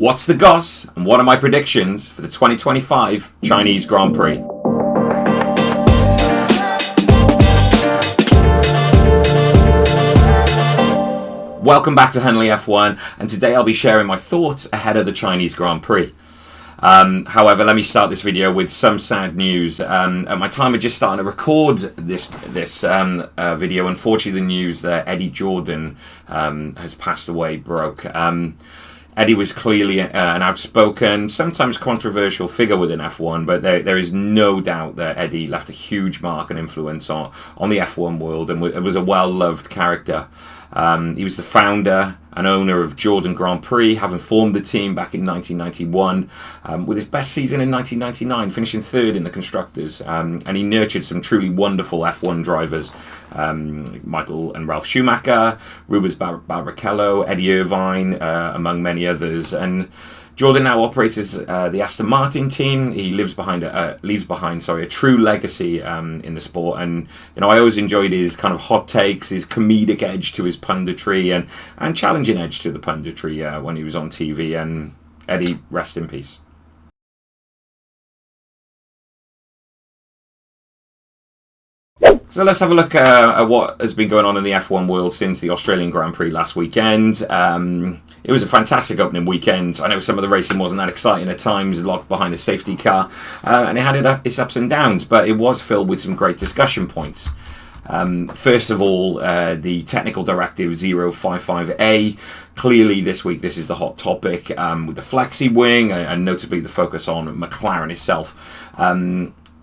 What's the goss and what are my predictions for the 2025 Chinese Grand Prix? Welcome back to Henley F1, and today I'll be sharing my thoughts ahead of the Chinese Grand Prix. However, let me start this video with some sad news. At my time of just starting to record this video, unfortunately the news that Eddie Jordan has passed away broke. Eddie was clearly an outspoken, sometimes controversial figure within F1, but there is no doubt that Eddie left a huge mark and influence on the F1 world and was a well-loved character. He was the founder and owner of Jordan Grand Prix, having formed the team back in 1991, with his best season in 1999, finishing third in the Constructors. And he nurtured some truly wonderful F1 drivers, Michael and Ralph Schumacher, Rubens Barrichello, Eddie Irvine, among many others. And Jordan now operates as the Aston Martin team. He leaves behind a true legacy in the sport, and I always enjoyed his kind of hot takes, his comedic edge to his punditry, and challenging edge to the punditry when he was on TV. And Eddie, rest in peace. So let's have a look at what has been going on in the F1 world since the Australian Grand Prix last weekend. It was a fantastic opening weekend. I know some of the racing wasn't that exciting at times, locked behind a safety car, and it had its ups and downs, but it was filled with some great discussion points. First of all, the technical directive 055A. Clearly this week this is the hot topic, with the flexi wing and notably the focus on McLaren itself.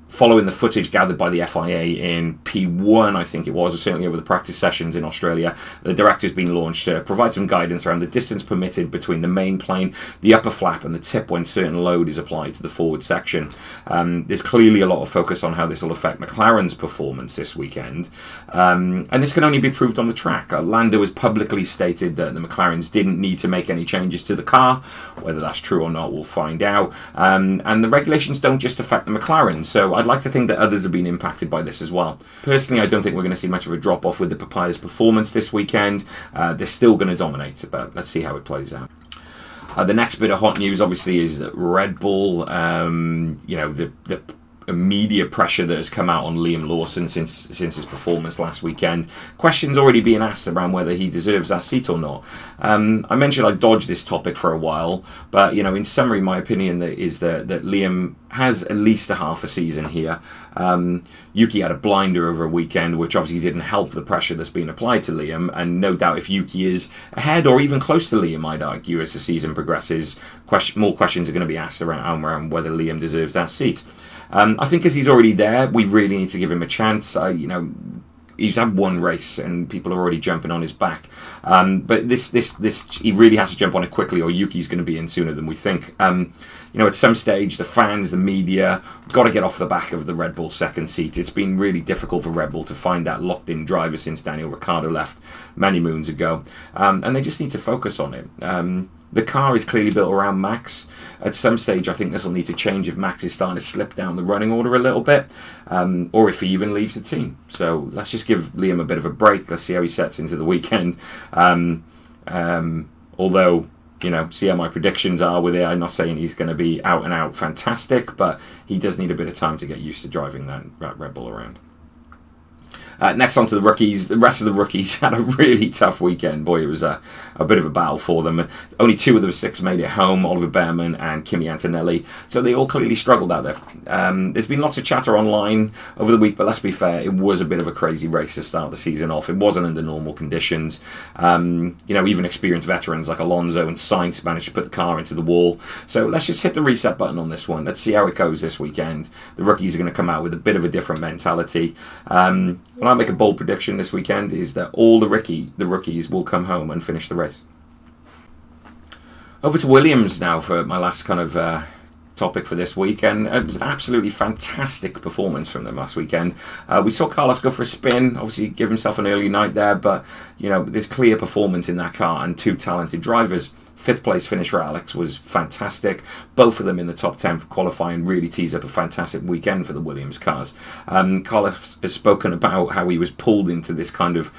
Following the footage gathered by the FIA in P1, I think it was, or certainly over the practice sessions in Australia, the directive's been launched to provide some guidance around the distance permitted between the main plane, the upper flap, and the tip when certain load is applied to the forward section. There's clearly a lot of focus on how this will affect McLaren's performance this weekend, and this can only be proved on the track. Lando has publicly stated that the McLarens didn't need to make any changes to the car. Whether that's true or not, we'll find out. And the regulations don't just affect the McLaren, so I'd like to think that others have been impacted by this as well. Personally, I don't think we're going to see much of a drop-off with the Papayas' performance this weekend. They're still going to dominate, but let's see how it plays out. The next bit of hot news, obviously, is that Red Bull. The media pressure that has come out on Liam Lawson since his performance last weekend. Questions already being asked around whether he deserves that seat or not. I mentioned I dodged this topic for a while, but in summary, my opinion is that Liam has at least a half a season here. Yuki had a blinder over a weekend, which obviously didn't help the pressure that's been applied to Liam, and no doubt if Yuki is ahead or even close to Liam, I'd argue, as the season progresses, more questions are going to be asked around whether Liam deserves that seat. I think as he's already there, we really need to give him a chance. He's had one race and people are already jumping on his back. But this he really has to jump on it quickly, or Yuki's going to be in sooner than we think. At some stage, the fans, the media, got to get off the back of the Red Bull second seat. It's been really difficult for Red Bull to find that locked-in driver since Daniel Ricciardo left many moons ago. And they just need to focus on it. The car is clearly built around Max. At some stage, I think this will need to change if Max is starting to slip down the running order a little bit, or if he even leaves the team. So let's just give Liam a bit of a break. Let's see how he sets into the weekend. Although, see how my predictions are with it. I'm not saying he's going to be out and out fantastic, but he does need a bit of time to get used to driving that Red Bull around. Next on to the rookies. The rest of the rookies had a really tough weekend. Boy, it was a bit of a battle for them. Only two of the six made it home, Oliver Behrman and Kimi Antonelli. So they all clearly struggled out there. There's been lots of chatter online over the week, but let's be fair, it was a bit of a crazy race to start the season off. It wasn't under normal conditions. Even experienced veterans like Alonso and Sainz managed to put the car into the wall. So let's just hit the reset button on this one. Let's see how it goes this weekend. The rookies are going to come out with a bit of a different mentality. When I make a bold prediction this weekend is that all the rookies will come home and finish the race. Over to Williams now for my last kind of topic for this week, and it was an absolutely fantastic performance from them last weekend. We saw Carlos go for a spin, obviously give himself an early night there, but there's clear performance in that car and two talented drivers. Fifth place finish for Alex was fantastic. Both of them in the top 10 for qualifying really tease up a fantastic weekend for the Williams cars. Carlos has spoken about how he was pulled into this kind of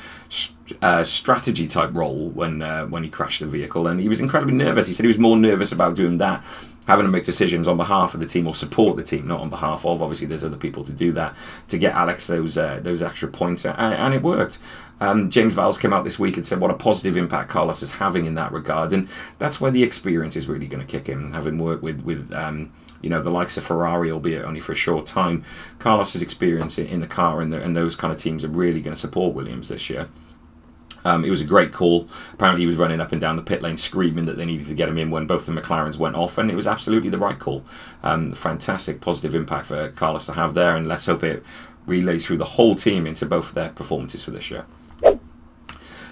strategy type role when he crashed the vehicle, and he was incredibly nervous. He said he was more nervous about doing that, having to make decisions on behalf of the team or support the team, not on behalf of. Obviously, there's other people to do that to get Alex those extra points, and it worked. James Vowles came out this week and said what a positive impact Carlos is having in that regard, and that's where the experience is really going to kick in. Having worked with the likes of Ferrari, albeit only for a short time, Carlos's experience in the car and those kind of teams are really going to support Williams this year. It was a great call. Apparently he was running up and down the pit lane screaming that they needed to get him in when both the McLarens went off, and it was absolutely the right call. Fantastic positive impact for Carlos to have there, and let's hope it relays through the whole team into both of their performances for this year.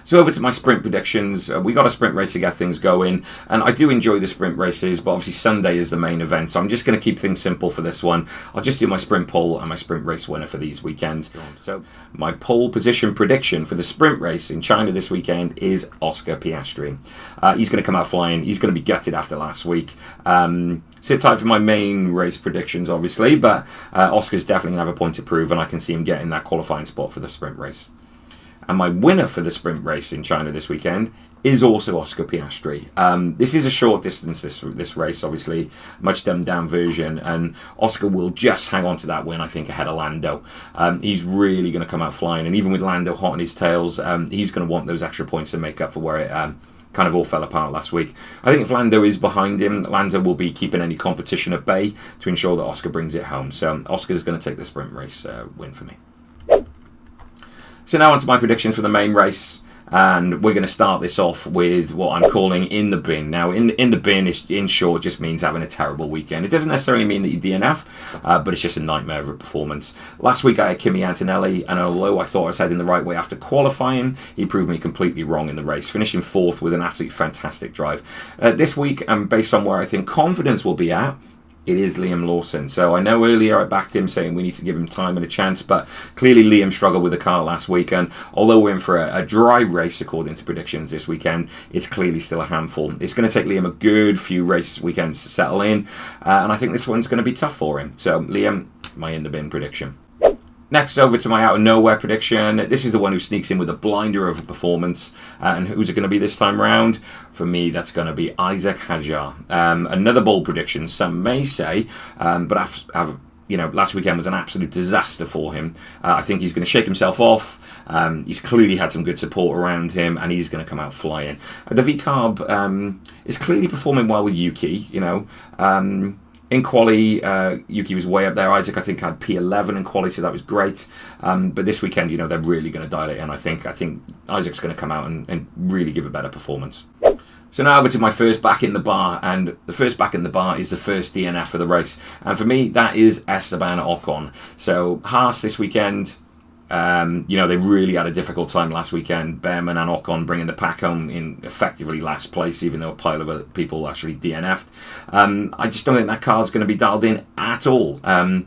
So over to my sprint predictions. We got a sprint race to get things going, and I do enjoy the sprint races, but obviously Sunday is the main event, so I'm just going to keep things simple for this one. I'll just do my sprint pole and my sprint race winner for these weekends. So my pole position prediction for the sprint race in China this weekend is Oscar Piastri. He's going to come out flying. He's going to be gutted after last week. Sit tight for my main race predictions, obviously, but Oscar's definitely going to have a point to prove, and I can see him getting that qualifying spot for the sprint race. And my winner for the sprint race in China this weekend is also Oscar Piastri. This is a short distance, this race, obviously, much dumbed down version, and Oscar will just hang on to that win, I think, ahead of Lando. He's really going to come out flying, and even with Lando hot on his tails, he's going to want those extra points to make up for where it kind of all fell apart last week. I think if Lando is behind him, Lando will be keeping any competition at bay to ensure that Oscar brings it home. So Oscar's going to take the sprint race win for me. So now on to my predictions for the main race, and we're going to start this off with what I'm calling in the bin. Now, in the bin, in short, just means having a terrible weekend. It doesn't necessarily mean that you DNF, but it's just a nightmare of a performance. Last week I had Kimi Antonelli, and although I thought I was heading the right way after qualifying, he proved me completely wrong in the race, finishing fourth with an absolutely fantastic drive. This week, based on where I think confidence will be at, it is Liam Lawson. So I know earlier I backed him saying we need to give him time and a chance, but clearly Liam struggled with the car last week, and although we're in for a dry race according to predictions this weekend, it's clearly still a handful. It's going to take Liam a good few race weekends to settle in, and I think this one's going to be tough for him. So Liam, my in the bin prediction. Next, over to my out of nowhere prediction. This is the one who sneaks in with a blinder of a performance. And who's it going to be this time round? For me, that's going to be Isaac Hadjar. Another bold prediction, some may say, but last weekend was an absolute disaster for him. I think he's going to shake himself off. He's clearly had some good support around him, and he's going to come out flying. The V-Carb is clearly performing well with Yuki, In Quali, Yuki was way up there. Isaac, I think, had P11 in Quali, so that was great. But this weekend, they're really going to dial it in. I think Isaac's going to come out and really give a better performance. So now over to my first back in the bar, and the first back in the bar is the first DNF of the race. And for me, that is Esteban Ocon. So Haas this weekend, they really had a difficult time last weekend. Behrman and Ocon bringing the pack home in effectively last place, even though a pile of other people actually DNF'd. I just don't think that car's going to be dialed in at all. And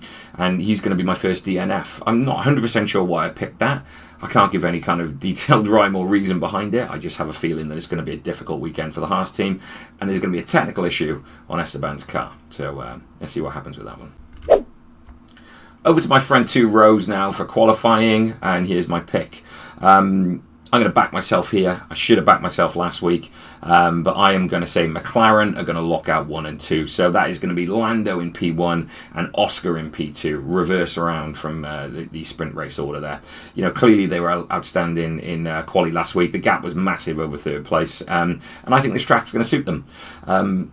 he's going to be my first DNF. I'm not 100% sure why I picked that. I can't give any kind of detailed rhyme or reason behind it. I just have a feeling that it's going to be a difficult weekend for the Haas team, and there's going to be a technical issue on Esteban's car. So let's see what happens with that one. Over to my front two rows now for qualifying, and here's my pick. I'm going to back myself here. I should have backed myself last week, but I am going to say McLaren are going to lock out 1 and 2. So that is going to be Lando in P1 and Oscar in P2, reverse around from the sprint race order there. Clearly they were outstanding in Quali last week. The gap was massive over third place, and I think this track's going to suit them.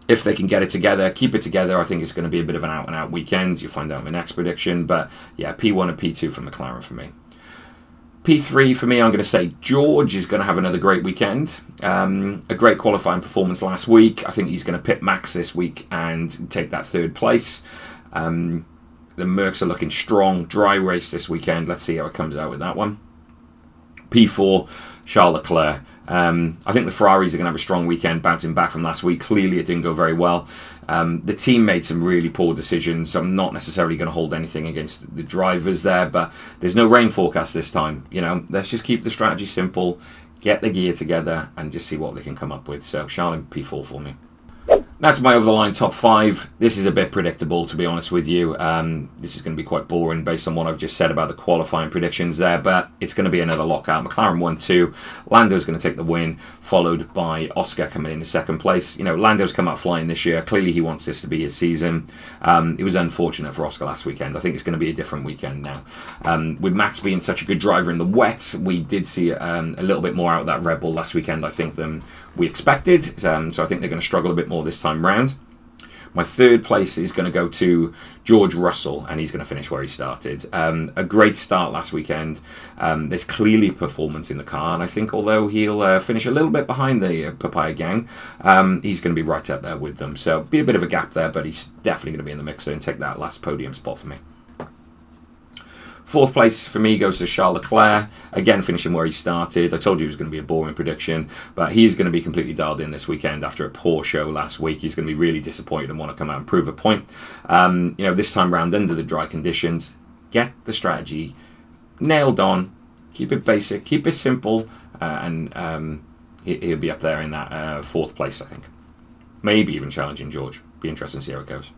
If they can get it together, keep it together, I think it's going to be a bit of an out-and-out weekend. You'll find out in my next prediction. But yeah, P1 and P2 for McLaren for me. P3 for me, I'm going to say George is going to have another great weekend. A great qualifying performance last week. I think he's going to pit Max this week and take that third place. The Mercs are looking strong. Dry race this weekend. Let's see how it comes out with that one. P4, Charles Leclerc. I think the Ferraris are going to have a strong weekend, bouncing back from last week. Clearly it didn't go very well. The team made some really poor decisions, so I'm not necessarily going to hold anything against the drivers there, but there's no rain forecast this time. Let's just keep the strategy simple, get the gear together, and just see what they can come up with. So Charles in P4 for me. Now to my over-the-line top 5. This is a bit predictable, to be honest with you. This is going to be quite boring based on what I've just said about the qualifying predictions there, but it's going to be another lockout. McLaren 1-2. Lando's going to take the win, followed by Oscar coming in second place. Lando's come out flying this year. Clearly he wants this to be his season. It was unfortunate for Oscar last weekend. I think it's going to be a different weekend now. With Max being such a good driver in the wet, we did see a little bit more out of that Red Bull last weekend, I think, than we expected. So I think they're going to struggle a bit more this time round. My third place is going to go to George Russell, and he's going to finish where he started. A great start last weekend. There's clearly performance in the car, and I think although he'll finish a little bit behind the Papaya gang, he's going to be right up there with them. So be a bit of a gap there, but he's definitely going to be in the mixer and take that last podium spot for me. Fourth place for me goes to Charles Leclerc, again finishing where he started. I told you it was going to be a boring prediction, but he's going to be completely dialed in this weekend after a poor show last week. He's going to be really disappointed and want to come out and prove a point. This time round under the dry conditions, get the strategy nailed on, keep it basic, keep it simple, and he'll be up there in that fourth place, I think. Maybe even challenging George. Be interesting to see how it goes.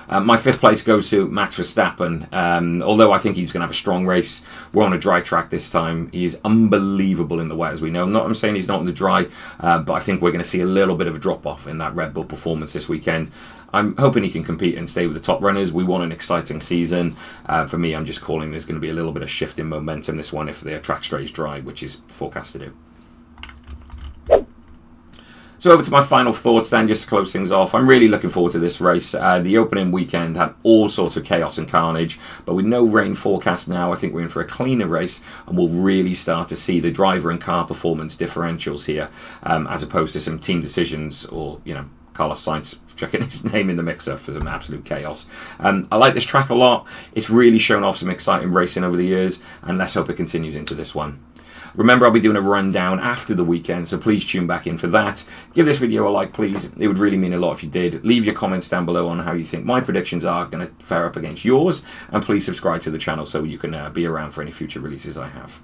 My fifth place goes to Max Verstappen. Although I think he's going to have a strong race, we're on a dry track this time. He's unbelievable in the wet, as we know. I'm saying he's not in the dry, but I think we're going to see a little bit of a drop-off in that Red Bull performance this weekend. I'm hoping he can compete and stay with the top runners. We want an exciting season. For me, I'm just calling there's going to be a little bit of shift in momentum this one if the track stays dry, which is forecast to do. So over to my final thoughts then, just to close things off. I'm really looking forward to this race. The opening weekend had all sorts of chaos and carnage, but with no rain forecast now, I think we're in for a cleaner race, and we'll really start to see the driver and car performance differentials here, as opposed to some team decisions or, Carlos Sainz chucking his name in the mixer for some absolute chaos. I like this track a lot. It's really shown off some exciting racing over the years, and let's hope it continues into this one. Remember, I'll be doing a rundown after the weekend, so please tune back in for that. Give this video a like, please. It would really mean a lot if you did. Leave your comments down below on how you think my predictions are going to fare up against yours, and please subscribe to the channel so you can be around for any future releases I have.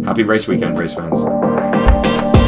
Happy race weekend, race fans.